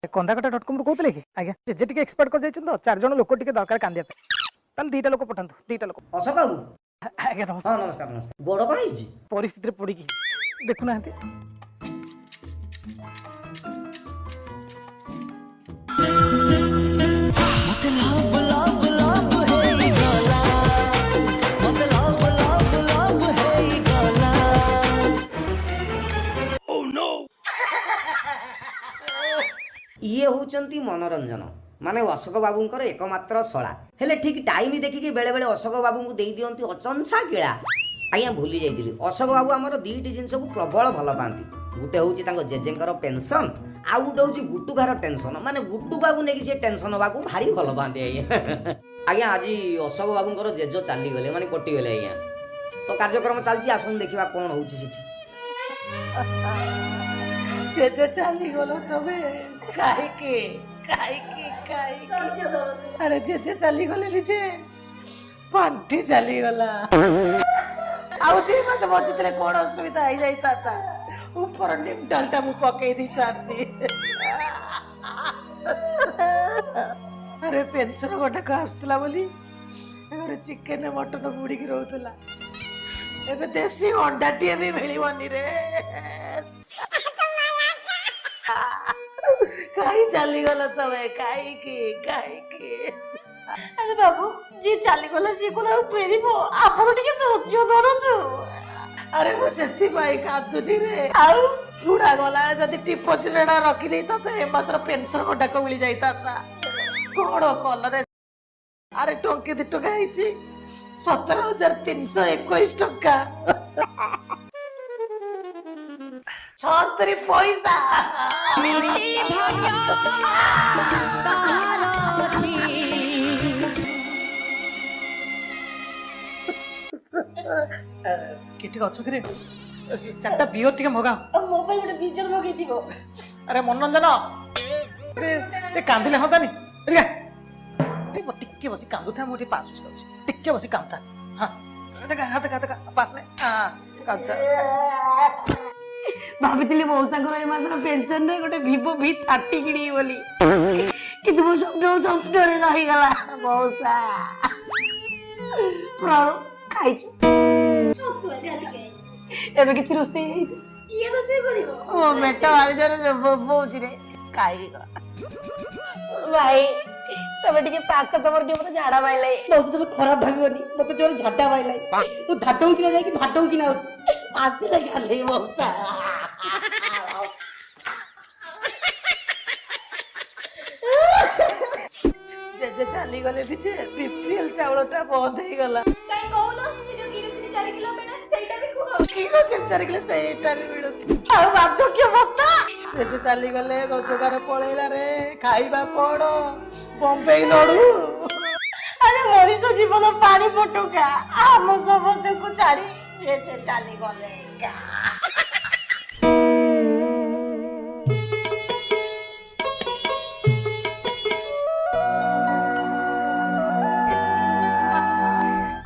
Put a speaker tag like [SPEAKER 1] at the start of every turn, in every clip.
[SPEAKER 1] कंदाकटा.com ରୁ କହୁଥିଲେ କି ଆଜ୍ଞା ଯେ ଟିକେ ଏକ୍ସପର୍ଟ କରି ଯାଇଛନ୍ତି ତ 4 ଜଣ ଲୋକ ଟିକେ ଦରକାର କାନ୍ଦିବା ପାଇଁ ତାହେଲେ 2ଟା ଲୋକ ପଠାନ୍ତୁ 2ଟା ଲୋକ
[SPEAKER 2] ଅଶୋକ ବାବୁ
[SPEAKER 1] ଆଜ୍ଞା
[SPEAKER 2] ହଁ ନମସ୍କାର ନମସ୍କାର ଗୋଡ଼ କ'ଣ ହେଇଛି
[SPEAKER 1] ପରିସ୍ଥିତିରେ ପଡ଼ିକି ଦେଖୁନାହାନ୍ତି
[SPEAKER 2] ଇଏ ହଉଛନ୍ତି ମନୋରଞ୍ଜନ ମାନେ ଅଶୋକ ବାବୁଙ୍କର ଏକମାତ୍ର ଶଳା ହେଲେ ଠିକ୍ ଟାଇମ୍ ଦେଖିକି ବେଳେ ବେଳେ ଅଶୋକ ବାବୁଙ୍କୁ ଦେଇ ଦିଅନ୍ତି ଅଚଞ୍ଚା କିଳା ଆଜ୍ଞା ଭୁଲି ଯାଇଥିଲି ଅଶୋକ ବାବୁ ଆମର ଦୁଇଟି ଜିନିଷକୁ ପ୍ରବଳ ଭଲ ପାଆନ୍ତି ଗୋଟେ ହେଉଛି ତାଙ୍କ ଜେଜେଙ୍କର ପେନସନ୍ ଆଉ ଗୋଟେ ହେଉଛି ଗୁଟୁକାର ଟେନସନ୍ ମାନେ ଗୁଟୁକାକୁ ନେଇକି ସେ ଟେନସନ୍ ହେବାକୁ ଭାରି ଭଲ ପାଆନ୍ତି ଆଜ୍ଞା ଆଜ୍ଞା ଆଜି ଅଶୋକ ବାବୁଙ୍କର ଜେଜ ଚାଲିଗଲେ ମାନେ କଟିଗଲେ ଆଜ୍ଞା ତ କାର୍ଯ୍ୟକ୍ରମ ଚାଲିଛି ଆସନ୍ତୁ ଦେଖିବା କ'ଣ ହେଉଛି ସେଠି
[SPEAKER 3] ଜେଜେ ଚାଲିଗଲ ତମେ କାହିଁକି ଆରେ ଜେଜେ ଚାଲିଗଲେ ନିଜେ ପାଣ୍ଠି ଚାଲିଗଲା ଆଉ 2 ମାସ ବଞ୍ଚିଥିଲେ କଣ ଅସୁବିଧା ହେଇଯାଇଥାନ୍ତା ଉପର ନିମଟାଲଟା ମୁଁ ପକେଇ ଦେଇଥାନ୍ତି ଆରେ ପେନସନ ଗୋଟାକ ଆସୁଥିଲା ବୋଲି ଘରେ ଚିକେନ ମଟନ ବୁଡିକି ରହୁଥିଲା ଏବେ ଦେଶୀ ଅଣ୍ଡାଟିଏ ବି ମିଳିବନି ରେ କାହିଁ ଚାଲିଗଲ ତମେ କାହିଁକି
[SPEAKER 4] ଆରେ ବାବୁ ଯିଏ ଚାଲିଗଲା ସିଏ କୋଣ ଆଉ ଫେରିବ ଆପଣ ଟିକେ ଧୈର୍ଯ୍ୟ ଧରନ୍ତୁ
[SPEAKER 3] ଆରେ ମୁଁ ସେଥିପାଇଁ କାନ୍ଦୁନି ରେ ଆଉ ବୁଢା ଗଲା ଯଦି ଟିପ ଚିହ୍ନଟା ରଖିଦେଇଥାନ୍ତା ଏ ମାସର ପେନସନ ଗୋଟାକ ମିଳି ଯାଇଥାନ୍ତା କଣ କଲରେ ଆରେ ଟଙ୍କେ 2 ଟଙ୍କା ହେଇଛି 17,321 ଟଙ୍କା 76 ପଇସା
[SPEAKER 1] କେଠି ଅଛ କିରେ 4ଟା ବିୟର ଟିକେ ମଗା
[SPEAKER 4] ମୋ ପାଇଁ ଗୋଟେ ବିଜର ମଗେଇଥିବ
[SPEAKER 1] ଆରେ ମନୋରଞ୍ଜନ ଟିକେ କାନ୍ଦିଲେ ହନ୍ତାନି ଟିକେ ବସି କାନ୍ଦୁଥା ମୁଁ ଟିକେ ପାସ୍ କରୁଛି ଟିକେ ବସି କାନ୍ଦୁଥା ହଁ ପାସ୍ ନେ
[SPEAKER 4] ଭାବିଥିଲି ମଉସାଙ୍କର ଏ ମାସର ପେନସନରେ ଗୋଟେ ଭିଭୋ V30 କିଣିବି ବୋଲି କିନ୍ତୁ ମୋ ସ୍ୱପ୍ନରେ ରହିଗଲା ମଉସା ପ୍ରାଣ ଖାଇଛି ଏବେ କିଛି ରୋଷେଇ ହେଇନି କିଏ ରୋଷେଇ କରିବ ମୋ ପେଟ ଭାରି ଜୋରେ ବୋବଉଛି ରେ ଖାଇବି ଭାଇ ତମେ ଟିକେ ପାସ୍ତା ତମର ଟିକେ ମତେ ଝାଡା ମାଇଲାଇ ମଉସା ତମେ ଖରାପ ଭାବିବନି ମତେ ଜୋରେ ଝାଡା ମାଇଲାଇ ମୁଁ ଧାଟଉ କିନା ଯାଇକି ଭାଟଉ କିନା ଅଛି ଆସିଲେ ଖାଲି ମଉସା
[SPEAKER 3] ଜେଜେ ଚାଲିଗଲେ ନିଜେ BPL ଚାଉଳଟା ବନ୍ଦ ହେଇଗଲା
[SPEAKER 5] କାଇଁ କହୁନ ସେ ଯୋଉ କିରୋସିନି 4 କିଲୋ ମିଳେ ସେଇଟା ବି କୁହ
[SPEAKER 3] କିରୋସିନି 4 କିଲୋ ସେଇଟା ବି ମିଳୁଛି
[SPEAKER 4] ଆଉ ବାର୍ଦ୍ଧକ୍ୟ ଭତ୍ତା
[SPEAKER 3] ଜେଜେ ଚାଲିଗଲେ ରୋଜଗାର ପଳେଇଲା ରେ ଖାଇବା କଣ ବମ୍ବେଇ ଲଡୁ
[SPEAKER 4] ଆରେ ମଣିଷ ଜୀବନ ପାଣି ଫଟକା ଆମ ସମସ୍ତଙ୍କୁ ଛାଡି ଜେଜେ ଚାଲିଗଲେ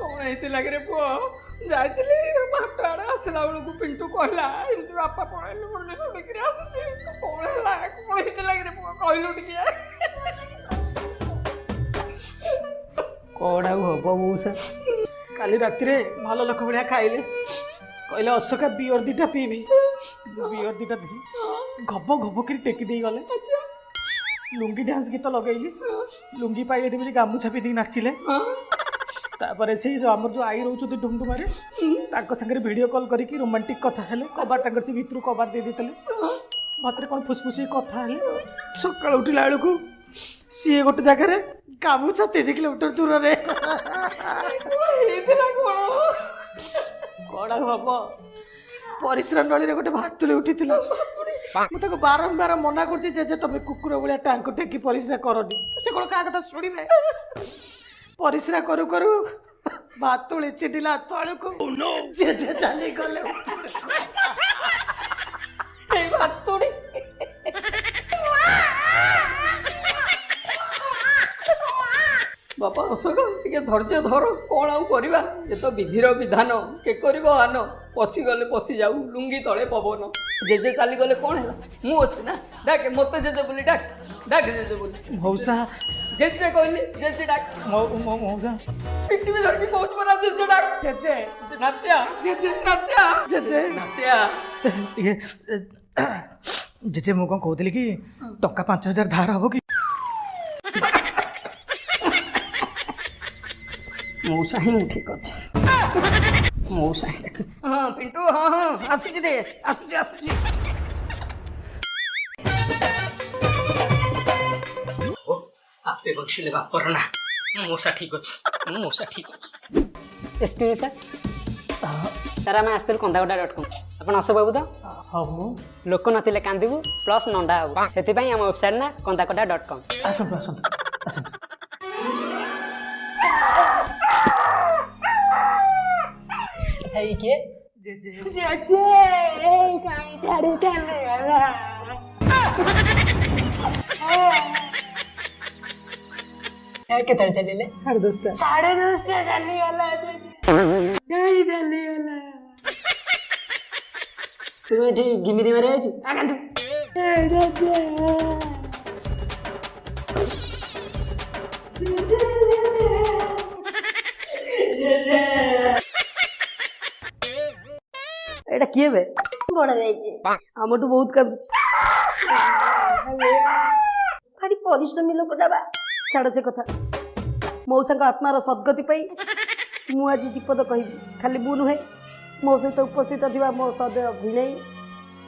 [SPEAKER 3] କଣ ହେଇଥିଲା କି ରେ ପୁଅ ଯାଇଥିଲି ବାଟ ଆଡେ ଆସିଲା ବେଳକୁ ପିଣ୍ଟୁ କହିଲା ଏମିତି ବାପା ପଳେଇଲେ ବୋଲି ଶୁଣିକିରି ଆସିଛି କଣ ହେଲା କଣ ହେଇଥିଲା କି ରେ ପୁଅ କହିଲୁ ଟିକେ କଣ ଆଉ ହବ ମଉସା କାଲି ରାତିରେ ଭଲ ଲୋକ ଭଳିଆ ଖାଇଲେ କହିଲେ ଅଶୋକା ବିୟର 2ଟା ପିଇବି ବିୟର 2ଟା ଦେଇ ଘବ ଘବ କରି ଟେକି ଦେଇ ଗଲେ ଲୁଙ୍ଗି ଡ୍ୟାନ୍ସ ଗୀତ ଲଗେଇଲି ଲୁଙ୍ଗି ପାଇ ଏଠି ବୋଲି ଗାମୁଛା ପିନ୍ଧିକି ନାଚିଲେ ତାପରେ ସେଇ ଆମର ଯୋଉ ଆଈ ରହୁଛନ୍ତି ଡୁମଡୁମାରେ ତାଙ୍କ ସାଙ୍ଗରେ ଭିଡ଼ିଓ କଲ୍ କରିକି ରୋମାଣ୍ଟିକ କଥା ହେଲେ କବାଟ ତାଙ୍କର ସେ ଭିତରୁ କବାଟ ଦେଇ ଦେଇଥିଲେ ମତରେ କ'ଣ ଫୁସଫୁସି କଥା ହେଲେ ସକାଳୁ ଉଠିଲା ବେଳକୁ ସିଏ ଗୋଟେ ଜାଗାରେ ଗାମୁଛା 3 କିଲୋମିଟର ଦୂରରେ ହେଇଥିଲା କଣ ହବ ପରିଶ୍ରା ନଳୀରେ ଗୋଟେ ଭାତୁଳି ଉଠିଥିଲା ମୁଁ ତାକୁ ବାରମ୍ବାର ମନା କରୁଛି ଯେ ତମେ କୁକୁର ଭଳିଆ ଟାଙ୍କ ଟେକି ପରିଶ୍ରା କରନି ସେ କ'ଣ କାହା କଥା ଶୁଣିବେ ପରିଶ୍ରା କରୁ କରୁ ଭାତୁଳି ଚିଡ଼ିଲା ତଳକୁ ଜେଜେ ଚାଲିଗଲେ ଭାତୁଳି
[SPEAKER 6] ବାପା ଅଶୋକ ଟିକେ ଧୈର୍ଯ୍ୟ ଧର କ'ଣ ଆଉ କରିବା ଏ ତ ବିଧିର ବିଧାନ କେ କରିବ ଆନ ପଶିଗଲେ ପଶି ଯାଉ ଲୁଙ୍ଗି ତଳେ ପବନ। ଜେଜେ ଚାଲିଗଲେ କ'ଣ ହେଲା? ମୁଁ ଅଛି ନା, ଡାକେ ମୋତେ ଜେଜେ ବୋଲି ଡାକେ ଜେଜେ ବୋଲି।
[SPEAKER 3] ମଉସା
[SPEAKER 6] ଜେଜେ କହିଲି ଜେଜେ ଡାକ।
[SPEAKER 3] ମଉସା
[SPEAKER 6] ପିଟିବି ଧରିକି କହୁଛି ପରା ଜେଜେ ଡାକ।
[SPEAKER 3] ଜେଜେ
[SPEAKER 6] ନାତ୍ୟା ନାତ୍ୟା
[SPEAKER 3] ଜେଜେ
[SPEAKER 6] ନାତ୍ୟା।
[SPEAKER 3] ଇଏ ଜେଜେ ମୁଁ କ'ଣ କହୁଥିଲି କି ଟଙ୍କା 5,000 ଧାର ହବ କି?
[SPEAKER 6] ମଉସା ହିଁ ଠିକ୍ ଅଛି। ମଉସା ହିଁ ଦେଖ। ହଁ ପିଣ୍ଟୁ, ହଁ ଆସୁଛି ରେ, ଆସୁଛି। ଆପେ ବସିଲେ ବାପର ନା। ମଉସା ଠିକ୍ ଅଛି।
[SPEAKER 7] ଏକ୍ସକ୍ୟୁଜ୍ ସାର୍, ସାର୍ ଆମେ ଆସିଥିଲୁ କନ୍ଦାକଟା.com। ଆପଣ ଅଶୋକ ବାବୁ ତ?
[SPEAKER 3] ହଁ ମୁଁ
[SPEAKER 7] ଲୋକ ନଥିଲେ କାନ୍ଦିବୁ ପ୍ଲସ୍ ନଣ୍ଡା ହବୁ, ସେଥିପାଇଁ ଆମ ୱେବସାଇଟ୍ ନା କନ୍ଦାକଟା.com।
[SPEAKER 3] ଆସନ୍ତୁ।
[SPEAKER 7] ଆଚ୍ଛା ଇଏ କିଏ?
[SPEAKER 3] ଜେଜେ
[SPEAKER 7] କେତେବେଳେ ଚାଲିଲେ? 10:30 ଚାଲିଗଲା। ତୁ ଏଠି ଗିମିରି ମାରି ଆଇଛୁ?
[SPEAKER 4] ଏଇଟା କିଏ ବେ? ବଡ ଯାଇଛି ଆମଠୁ ବହୁତ କାନ୍ଦୁଛି। ଭାରି ପରିଶ୍ରମୀ ଲୋକଟା ବା। ଛାଡ ସେ କଥା। ମଉସାଙ୍କ ଆତ୍ମାର ସଦ୍ଗତି ପାଇଁ ମୁଁ ଆଜି ଦୀପଦ କହିବି। ଖାଲି ମୁଁ ନୁହେଁ, ମୋ ସହିତ ଉପସ୍ଥିତ ଥିବା ମୋ ସଦେହ ଭିଣେଇ,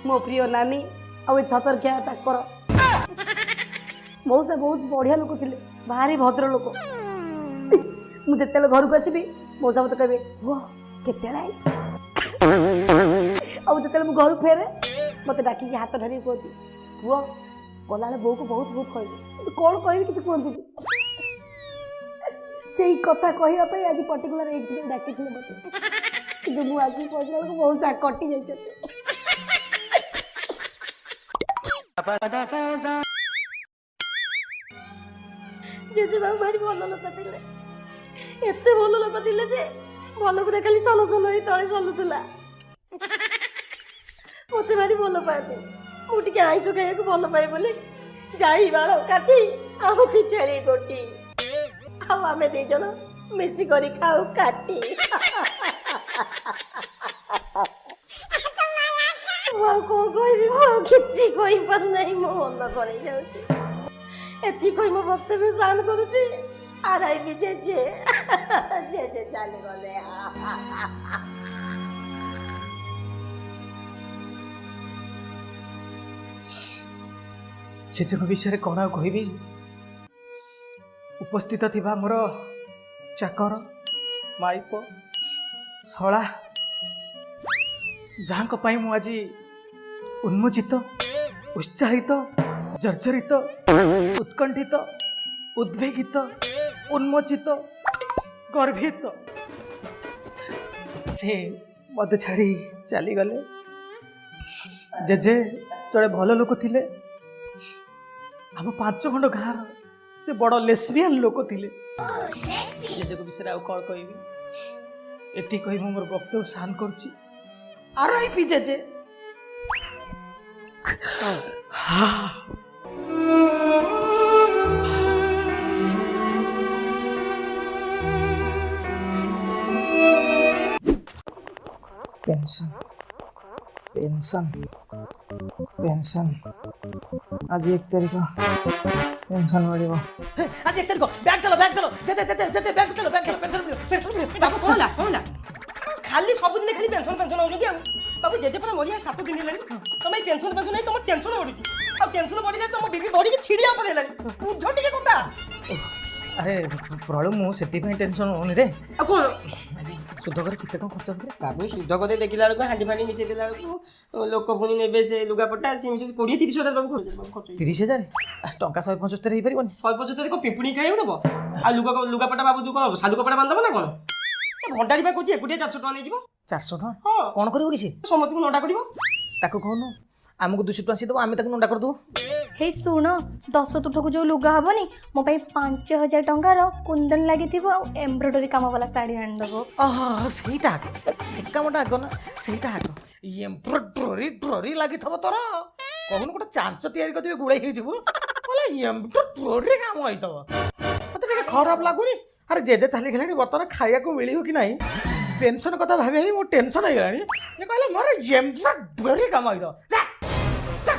[SPEAKER 4] ମୋ ପ୍ରିୟ ନାନୀ ଆଉ ଏ ଛତରଖିଆ ଚାକର। ମଉସା ବହୁତ ବଢିଆ ଲୋକ ଥିଲେ, ଭାରି ଭଦ୍ର ଲୋକ। ମୁଁ ଯେତେବେଳେ ଘରକୁ ଆସିବି ମଉସା ମତେ କହିବେ ଓହ କେତେବେଳେ ଆଇଲ? ଆଉ ଯେତେବେଳେ ମୁଁ ଘରକୁ ଫେରେ ମତେ ଡାକିକି ହାତ ଧରିକି କୁହନ୍ତି ପୁଅ ଗଲାବେଳେ ବୋଉକୁ ବହୁତ କହିବି, କିନ୍ତୁ କ'ଣ କହିବି କିଛି କୁହନ୍ତିନି। ସେଇ କଥା କହିବା ପାଇଁ ଆଜି ପର୍ଟିକୁଲାର ଏଇଥିପାଇଁ ଡାକିଥିଲେ ମତେ, କିନ୍ତୁ ମୁଁ ଆସିକି ପହଞ୍ଚିଲା ବେଳକୁ ବହୁତ କଟି ଯାଇଛନ୍ତି। ଜେଜେବାବୁ ଭାରି ଭଲ ଲୋକ ଥିଲେ, ଏତେ ଭଲ ଲୋକ ଥିଲେ ଯେ ଭଲକୁ ଦେଖାଲି ସଲ ହେଇ ତଳେ ସଲୁଥିଲା। ମତେ ଭାରି ଭଲ ପାଆନ୍ତି। ମୁଁ ଟିକେ ଆଇଁଷ ଖାଇବାକୁ ଭଲ ପାଏ ବୋଲି ଯାଇ ବାଳ କାଟି ଆଉ ଛେଳି ଗୋଟି ଆଉ ଆମେ 2 ଜଣ ମିଶିକରି ଖାଉ କାଟି। ମୁଁ ଆଉ କ'ଣ କହିବି? ମୁଁ ଆଉ କିଛି କହିପାରୁନାହିଁ। ମୋ ମନ କରେଇ ଯାଉଛି। ଏତିକି କହି ମୋ ବକ୍ତବ୍ୟ ସାନ କରୁଛି। ଆରାଇବି ଜେଜେ ଚାଲିଗଲେ।
[SPEAKER 3] ଜେଜେଙ୍କ ବିଷୟରେ କ'ଣ ଆଉ କହିବି? ଉପସ୍ଥିତ ଥିବା ମୋର ଚାକର, ମାଇପ, ଶଳା, ଯାହାଙ୍କ ପାଇଁ ମୁଁ ଆଜି ଉନ୍ମୋଚିତ, ଉତ୍ସାହିତ, ଜର୍ଜରିତ, ଉତ୍କଣ୍ଠିତ, ଉଦ୍ବେଗିତ, ଉନ୍ମୋଚିତ, ଗର୍ବିତ, ସେ ମୋତେ ଛାଡ଼ି ଚାଲିଗଲେ। ଜେଜେ ଜଣେ ଭଲ ଲୋକ ଥିଲେ। ଆମ 5 ଖଣ୍ଡ ଗାଁର ସେ ବଡ଼ ଲେସବିଆନ୍ ଲୋକ ଥିଲେ। ଜେଜେଙ୍କ ବିଷୟରେ ଆଉ କ'ଣ କହିବି? ଏତିକି କହି ମୁଁ ମୋର ବକ୍ତବ୍ୟ ସାନ କରୁଛି। ଆରାଇପି ଜେଜେ। पेंशन आज 1 तारीख पेंशन मिलिବ।
[SPEAKER 1] आज 1 तारीख बैंक चलो जेते बैंक चलो पेंशन
[SPEAKER 4] बाबू कौन ला खाली सबुदिन खाली पेंशन होउछी। बाबू जेजे पर मरिया 7 दिन हेलानी तुम पेंशन नहीं तुम टेंशन बढ़ुची आ टेंशन बढ़िले तुम बीबी बड़ी की छिड़िया पर हेलानी बुझ टिके कथा।
[SPEAKER 3] अरे प्रॉब्लम मु सेति ପାଇଁ टेंशन होनी रे।
[SPEAKER 4] आ कोन
[SPEAKER 3] सुध करे किते कोन खर्च करे
[SPEAKER 4] बाबू शुद्ध कदे देखिला बेलକୁ हांडी फांडी मिसेई देला बेलକୁ लोक पुनी नेबे से लुगा पट्टा से मिसेई 20-30 हजार बाबू खर्च
[SPEAKER 3] 30,000 टंका 175 हेई परिबनी।
[SPEAKER 4] 175 को पिंपुणी खाइबो दबो आ लुगा पट्टा बाबू तू को सालू कपड़ा बांधबो ना कोन से भंडारी बा कोची एकुटिया 400 टका नै जीवो
[SPEAKER 3] 400 टका
[SPEAKER 4] हां
[SPEAKER 3] कोन करिवो कि से
[SPEAKER 4] समत को नडा करिवो
[SPEAKER 3] ताको कहनु आमको 200 टका से दबो आमे ताको नंडा कर दो।
[SPEAKER 5] हे शुण 10 तुठक जो लुगा हेनी मो 5000 टंकार कुंदन लगी एम्ब्रॉयडरी काम वाला साड़ी आनीदेव
[SPEAKER 3] ସେଇଟା ଆଗ ସେ କାମଟା ଆଗ ନା ସେଇଟା ଆଗ ଏମ୍ବ୍ରଏଡ୍ରି ଲାଗିଥିବ ତୋର କହୁନୁ ଗୋଟେ ଚାଞ୍ଚ ତିଆରି କରିଥିବେ ଗୁଳେଇ ହେଇଯିବୁ କହିଲେ ଏମ୍ବ୍ରଏଡ୍ରି କାମ ହେଇଥିବ ମତେ ଟିକେ ଖରାପ ଲାଗୁନି ଆରେ ଜେଜେ ଚାଲିଗଲାଣି ବର୍ତ୍ତମାନ ଖାଇବାକୁ ମିଳିବ କି ନାହିଁ ପେନସନ୍ କଥା ଭାବି ଭାବି ମୋ ଟେନସନ୍ ହେଇଗଲାଣି ଇଏ କହିଲେ ମୋର ଏମ୍ବ୍ରଏଡ୍ରି କାମ ହେଇଥିବ ଯା ଯା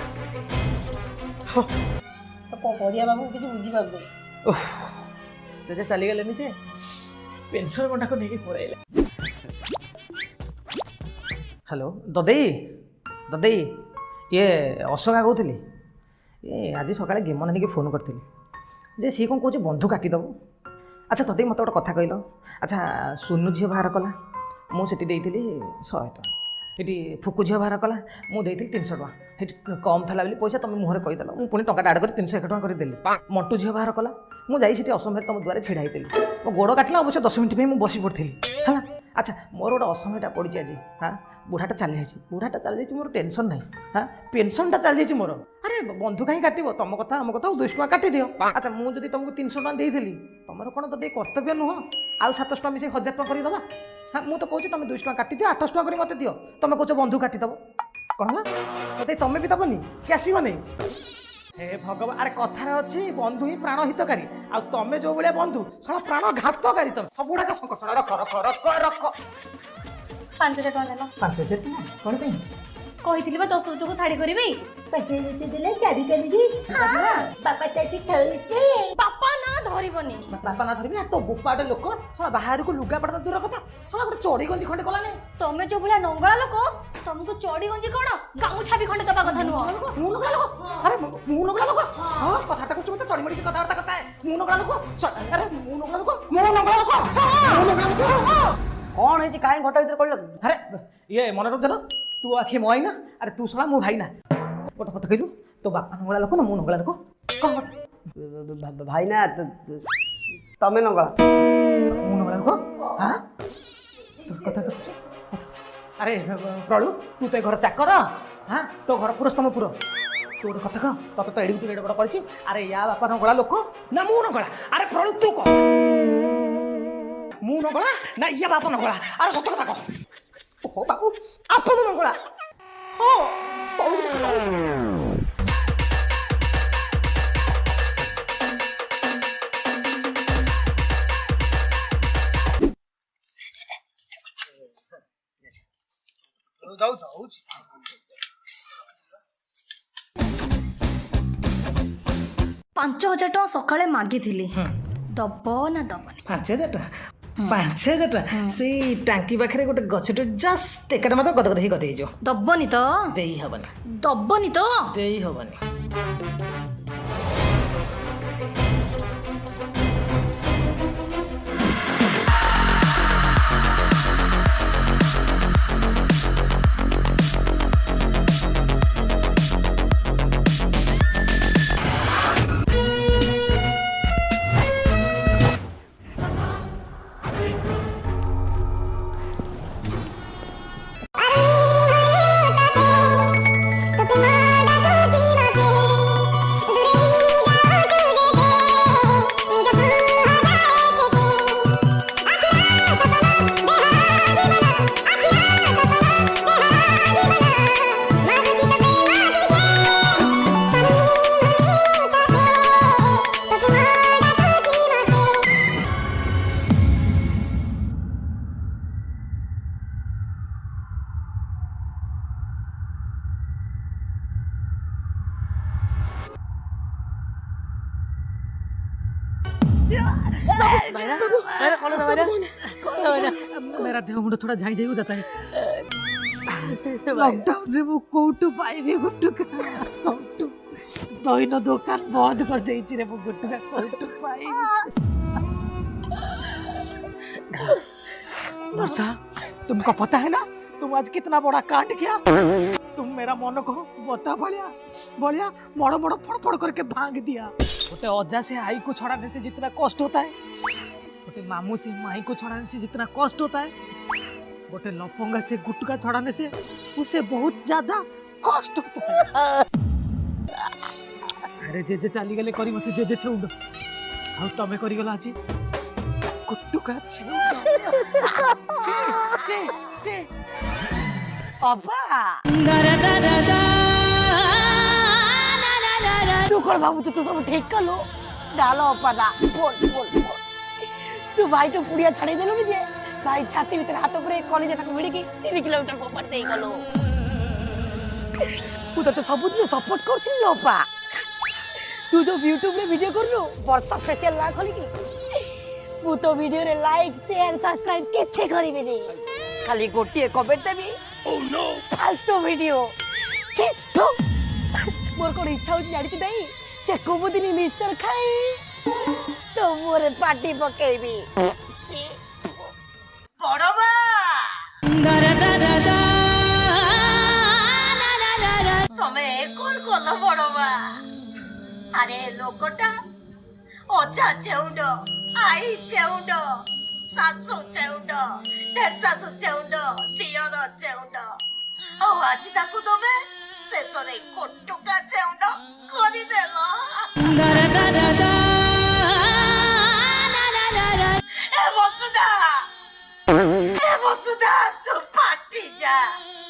[SPEAKER 4] କଣ କରିବା ବାବୁ କିଛି ବୁଝିପାରୁନି।
[SPEAKER 3] ଜେଜେ ଚାଲିଗଲେନି ଯେ ପେନସନ୍ ଗଣ୍ଡାକୁ ନେଇକି ପଳେଇଲେ। ହ୍ୟାଲୋ ଦଦେଇ ଦଦେଇ ଇଏ ଅଶୋକା କହୁଥିଲି ଆଜି ସକାଳେ ଗେମନ ନେଇକି ଫୋନ୍ କରିଥିଲି ଯେ ସିଏ କ'ଣ କହୁଛି ବନ୍ଧୁ କାଟିଦେବ। ଆଚ୍ଛା ଦଦେଇ ମୋତେ ଗୋଟେ କଥା କହିଲ ଆଚ୍ଛା ସୁନୁ ଝିଅ ବାହାର କଲା ମୁଁ ସେଠି ଦେଇଥିଲି 100 ଟଙ୍କା ଏଠି ଫୁକୁ ଝିଅ ବାହାର କଲା ମୁଁ ଦେଇଥିଲି 300 ଟଙ୍କା ସେଠି କମ୍ ଥିଲା ବୋଲି ପଇସା ତୁମେ ମୁହଁରେ କହିଦେଲ ମୁଁ ପୁଣି ଟଙ୍କାଟା ଆଡ଼ କରି 301 ଟଙ୍କା କରିଦେଲି। ମଣ୍ଟୁ ଝିଅ ବାହାର କଲା ମୁଁ ଯାଇ ସେଠି ଅସମୟରେ ତୁମ ଦୁଆରେ ଛିଡ଼ା ହେଇଥିଲି ମୋ ଗୋଡ଼ କାଟିଲା ଅବଶ୍ୟ 10 ମିନିଟ୍ ପାଇଁ ମୁଁ ବସି ପଡ଼ିଥିଲି ହେଲା। ଆଚ୍ଛା ମୋର ଗୋଟେ ଅସମୟଟା ପଡ଼ିଛି ଆଜି ବୁଢ଼ାଟା ଚାଲିଯାଇଛି ମୋର ଟେନସନ୍ ନାହିଁ ପେନସନ୍ଟା ଚାଲିଯାଇଛି ମୋର। ଆରେ ବନ୍ଧୁ କାହିଁ କାଟିବ ତମ କଥା ଆମ କଥା 200 ଟଙ୍କା କାଟିଦିଅ। ଆଚ୍ଛା ମୁଁ ଯଦି ତୁମକୁ 300 ଟଙ୍କା ଦେଇଥିଲି ତମର କ'ଣ ଯଦି କର୍ତ୍ତବ୍ୟ ନୁହଁ ଆଉ 700 ଟଙ୍କା ମିଶେଇ 1000 ଟଙ୍କା କରିଦେବା। ମୁଁ ତ କହୁଛି ତୁମେ 200 ଟଙ୍କା କାଟିଦିଅ 800 ଟଙ୍କା କରି ମୋତେ ଦିଅ ତୁମେ କହୁଛ ବନ୍ଧୁ କାଟିଦେବ କ'ଣ ହେଲା ମୋତେ ତୁମେ ବି ଦେବନି କି ଆସିବନି। ହେ ଭଗବାନ ଆରେ କଥାରେ ଅଛି ବନ୍ଧୁ ହିଁ ପ୍ରାଣ ହିତକାରୀ ଆଉ ତମେ ଯୋଉ ଭଳିଆ ବନ୍ଧୁ ଶଳା ପ୍ରାଣ ଘାତକାରୀ ତମେ ସବୁଗୁଡ଼ାକ ଶଳା ରଖ ରଖ ରଖ ରଖ
[SPEAKER 5] 5000 ଟଙ୍କା ନେଲ
[SPEAKER 3] 5000 ଟଙ୍କା କ'ଣ ପାଇଁ
[SPEAKER 5] କହିଥିଲି 10 ତୁଠକୁ ଶାଢ଼ୀ କରିବି
[SPEAKER 4] ଦେଲେ ଶାଢ଼ୀ କରିବି ବାପା ଚାକି ଥଉଛି
[SPEAKER 5] ବାପା ନା ଧରିବନି
[SPEAKER 3] ବାପା ନା ଧରିବି ତୋ ବୋପାଟେ ଲୋକ ଶଳା ବାହାରକୁ ଲୁଗାପଟା ଦୂର କଥା ଶଳା ଗୋଟେ ଚଢ଼ି ଗଞ୍ଜି ଖଣ୍ଡେ କଲାନି।
[SPEAKER 5] ତମେ ଯୋଉ ଭଳିଆ ନଙ୍ଗଳା ଲୋକ ତମକୁ ଚଢି ଗଞ୍ଜି କଣ ଗାମୁଛା ବି ଖଣ୍ଡେ ଦବା କଥା ନୁହଁ।
[SPEAKER 3] ମୁଁ ନଗଳା ଲୋକ ଆରେ ମୁଁ ନଗଳା ଲୋକ ହଁ କଥାଟା କହୁଛୁ ମତେ ଚଢ଼ି ମଡ଼ିକି କଥାବାର୍ତ୍ତା କଥା ମୁଁ ନଗଳା ଲୋକ ଆରେ ମୁଁ ନଗଳା ଲୋକ
[SPEAKER 4] କଣ ହେଇଛି କାହିଁ ଘଟ ଭିତରେ କହିଲ
[SPEAKER 3] ଆରେ ଇଏ ମନୋରଞ୍ଜନ ତୁ ଆଖି ମୋ ଆଇନା ଆରେ ତୁ ଶଳା ମୋ ଭାଇନା ଗୋଟେ କଥା କହିଲୁ ତୋ ବାପା ନଙ୍ଗଳା ଲୋକ ନା ମୁଁ ନଙ୍ଗଳା ଲୋକ କହ ମତେ
[SPEAKER 4] ଭାଇନା ତମେ ନଙ୍ଗଳା
[SPEAKER 3] ମୁଁ ନଙ୍ଗଳା ଲୋକ ତୋର କଥା ତ ଆରେ ପ୍ରଳୁ ତୁ ତ ଏ ଘର ଚାକର ତୋ ଘର ପୁରସ୍ତମପୁର ତୁ ଗୋଟେ କଥା କହ ତତେ ତ ଏଡ଼ିକୁ ଏଡ଼େ ବଡ଼ କରିଛି ଆରେ ୟା ବାପା ନଙ୍ଗଳା ଲୋକ ନା ମୁଁ ନଙ୍ଗଳା ଆରେ ପ୍ରଳୁ ତୁ କହ ମୁଁ ନଙ୍ଗଳା ନା ଇଏ ବାପା ନଙ୍ଗଳା ଆରେ ସତ କଥା କହ
[SPEAKER 4] ଓ ବାବୁ ଆପଣ ନଙ୍ଗଳା ହଁ
[SPEAKER 3] ଦଉଛି
[SPEAKER 5] 5000 ଟଙ୍କା ସକାଳେ ମାଗିଥିଲି ଦବ ନା ଦବନି
[SPEAKER 3] 5000 ଟଙ୍କା 5000 ଟଙ୍କା ସେଇ ଟାଙ୍କି ପାଖରେ ଗୋଟେ ଗଛଟେ ଜଷ୍ଟ ଏକାଟା ମାତ୍ର ଗଦଗଦ ହେଇ ଗଦେଇ ହେଇଯିବ
[SPEAKER 5] ଦବନି ତ
[SPEAKER 3] ଦେଇ ହବନି
[SPEAKER 5] ଦବନି ତ
[SPEAKER 3] ଦେଇ ହବନି। मेरा देह मुंड थोड़ा झाई झाई हो जाता है लॉकडाउन रे वो कोटू पाइबे गुट्टू दईन दुकान बंद कर देइछि रे वो गुट्टू का कोटू पाइबे वर्षा तुमको पता है ना तुम आज कितना बड़ा कांड किया तुम मेरा मन को बता बलिया मोड़ मोड़ फड़ फड़ करके भांग दिया गोटे अजा से आई को छड़ाने से जितना कष्ट होता है गोटे मामू से माई को छड़ाने से जितना कष्ट होता है गोटे लफंगा से गुटका छड़ाने से उसे बहुत ज्यादा कष्ट होता है ଆରେ ଜେଜେ ଚାଲିଗଲେ କରିବତି ଜେଜେ ଛେଉଣ୍ଡ ଆଉ ତମେ କରିଗଲା ଆଜି କୁଟୁକା ଛେଉଣ୍ଡ
[SPEAKER 4] ଅପା ତୁ କଣ ଭାବୁଛୁ ତୁ ସବୁ ଠିକ କଲୁ ଡାଲ ଅପା ନା ବୋଲ ବୋଲ ବୋଲ ତୁ ଭାଇଠୁ ପୁଡ଼ିଆ ଛାଡେଇ ଦେଲୁ ଯେ ଭାଇ ଛାତି ଭିତରେ ହାତ ପୁରେଇ କଲିଜାଟାକୁ ଭିଡ଼ିକି 3 କିଲୋମିଟର ଫୋପାଡ଼ି ଦେଇ ଗଲୁ ମୁଁ ତତେ ସବୁଦିନ ସପୋର୍ଟ କରୁଥିଲି ଅପା तू जो यूट्यूब रे वीडियो करलु वर्षा स्पेशल ना खोली की मु तो वीडियो रे लाइक शेयर सब्सक्राइब केछे करिबे नी खाली गोटिए कमेंट देबी ओह नो फालतू वीडियो छी थू मोर कोन इच्छा होची जानि तू देई से कोबुदिनी मिक्सचर खाई तो मोरे पार्टी पकेबी छी बड़बा तमे कोन कोला बड़बा अरे लोकटा ओझा चेउंड आई चेउंड सासू चेउंड ढेर सासू चेउंड दियर चेउंड ओ आज ताकू दोबे शेषरे कोटुका चेउंड करि देलो ए बसुदा तू पार्टी जा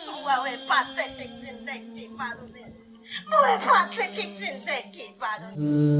[SPEAKER 4] मुए पाथेटिक जिंदगी मारुने मुए पाथेटिक जिंदगी मारुने